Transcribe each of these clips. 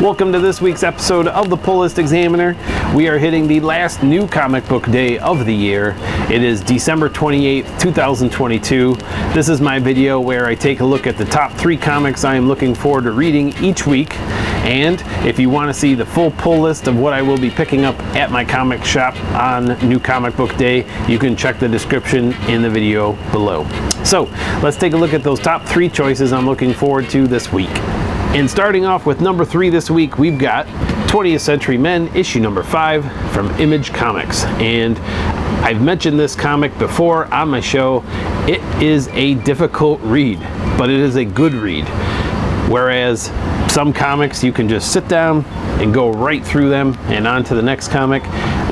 Welcome to this week's episode of the Pull List Examiner. We are hitting the last new comic book day of the year. It is December 28th, 2022. This is my video where I take a look at the top 3 comics I am looking forward to reading each week. And if you want to see the full pull list of what I will be picking up at my comic shop on New Comic Book Day, you can check the description in the video below. So let's take a look at those top 3 choices I'm looking forward to this week. And starting off with number 3 this week, we've got 20th Century Men, issue number 5 from Image Comics. And I've mentioned this comic before on my show. It is a difficult read, but it is a good read. Whereas some comics, you can just sit down and go right through them and on to the next comic.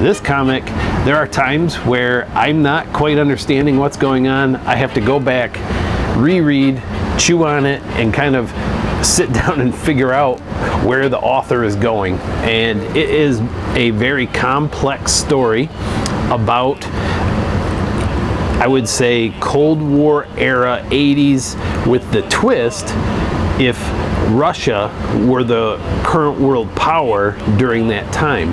This comic, there are times where I'm not quite understanding what's going on. I have to go back, reread, chew on it, and kind of sit down and figure out where the author is going. And it is a very complex story about, I would say, Cold War era 80s, with the twist if Russia were the current world power during that time.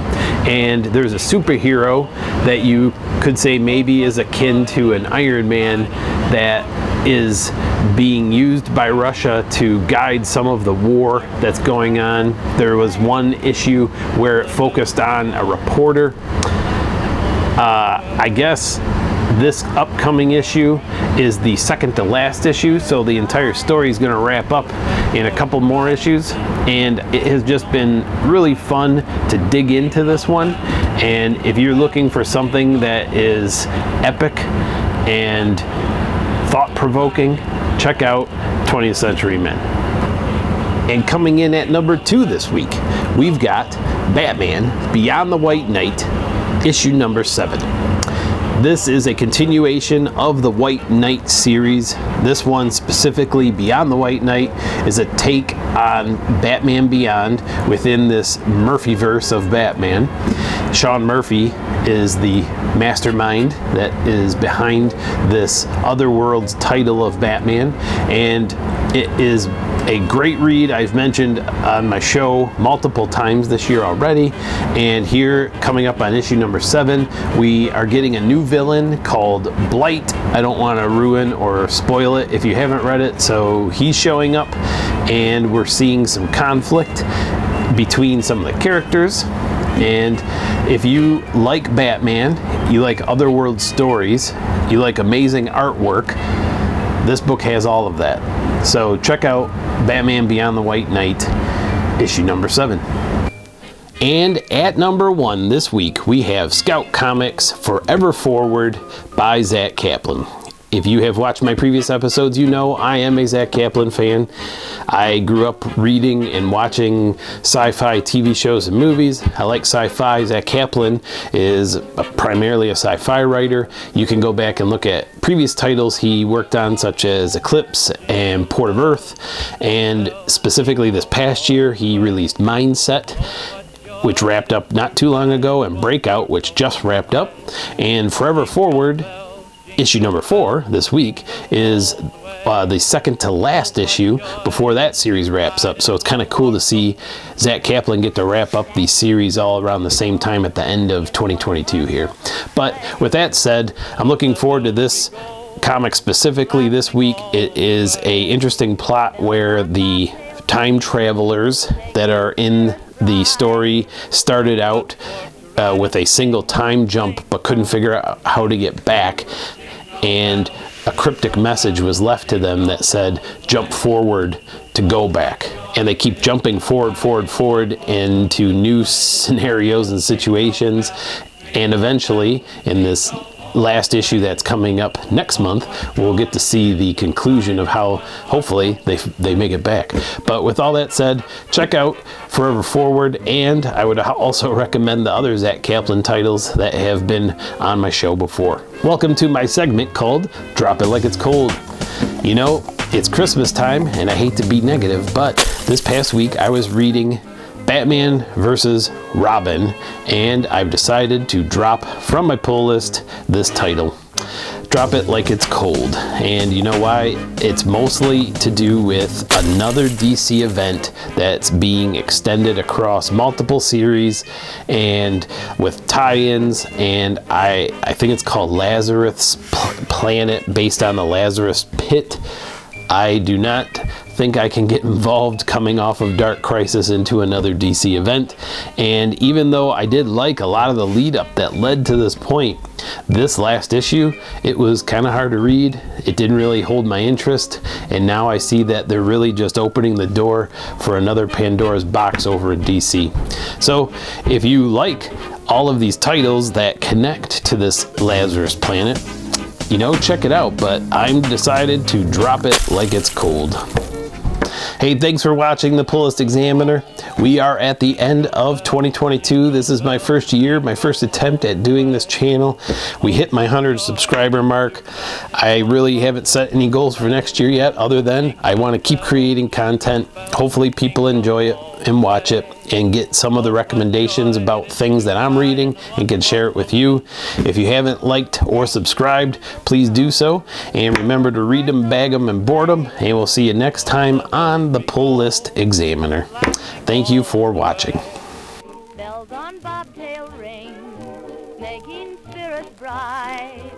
And there's a superhero that you could say maybe is akin to an Iron Man that is being used by Russia to guide some of the war that's going on. There was one issue where it focused on a reporter. I guess this upcoming issue is the second to last issue, so the entire story is going to wrap up in a couple more issues, and it has just been really fun to dig into this one. And if you're looking for something that is epic and thought-provoking, check out 20th Century Men. And coming in at number 2 this week, we've got Batman Beyond the White Knight, issue number 7. This is a continuation of the White Knight series. This one specifically, Beyond the White Knight, is a take on Batman Beyond within this Murphyverse of Batman. Sean Murphy is the mastermind that is behind this Otherworld's title of Batman, and it is a great read. I've mentioned on my show multiple times this year already, and here coming up on issue number 7, we are getting a new villain called Blight. I don't want to ruin or spoil it if you haven't read it, so he's showing up, and we're seeing some conflict between some of the characters. And if you like Batman, you like Otherworld stories, you like amazing artwork, this book has all of that. So check out Batman Beyond the White Knight, issue number 7. And at number 1 this week, we have Scout Comics Forever Forward by zackkaplan. If you have watched my previous episodes, you know I am a zackkaplan fan. I grew up reading and watching sci-fi TV shows and movies. I like sci-fi. zackkaplan is primarily a sci-fi writer. You can go back and look at previous titles he worked on, such as Eclipse and Port of Earth. And specifically this past year, he released Mindset, which wrapped up not too long ago, and Breakout, which just wrapped up. And Forever Forward, issue number 4 this week, is the second to last issue before that series wraps up. So it's kind of cool to see zackkaplan get to wrap up the series all around the same time at the end of 2022 here. But with that said, I'm looking forward to this comic specifically this week. It is a interesting plot where the time travelers that are in the story started out with a single time jump but couldn't figure out how to get back, and a cryptic message was left to them that said jump forward to go back, and they keep jumping forward into new scenarios and situations, and eventually in this last issue that's coming up next month, we'll get to see the conclusion of how hopefully they make it back. But with all that said, check out Forever Forward, and I would also recommend the other zackkaplan titles that have been on my show before. Welcome to my segment called Drop It Like It's Cold. You know, it's Christmas time, and I hate to be negative, but this past week I was reading Batman vs. Robin, and I've decided to drop from my pull list this title. drop it like it's cold. And you know why? It's mostly to do with another DC event that's being extended across multiple series and with tie-ins, and I think it's called Lazarus Planet, based on the Lazarus Pit. I do not think I can get involved coming off of Dark Crisis into another DC event, and even though I did like a lot of the lead up that led to this point, this last issue, it was kind of hard to read. It didn't really hold my interest, and now I see that they're really just opening the door for another Pandora's box over at DC. So if you like all of these titles that connect to this Lazarus Planet, you know, check it out, but I'm decided to drop it like it's cold. Hey, thanks for watching the Pull List Examiner. We are at the end of 2022. This is my first year, my first attempt at doing this channel. We hit my 100 subscriber mark. I really haven't set any goals for next year yet, other than I want to keep creating content. Hopefully people enjoy it and watch it and get some of the recommendations about things that I'm reading and can share it with you. If you haven't liked or subscribed, please do so. And remember to read them, bag them, and board them. And we'll see you next time on the Pull List Examiner. Thank you for watching. Bells on bobtail ring, making spirits bright.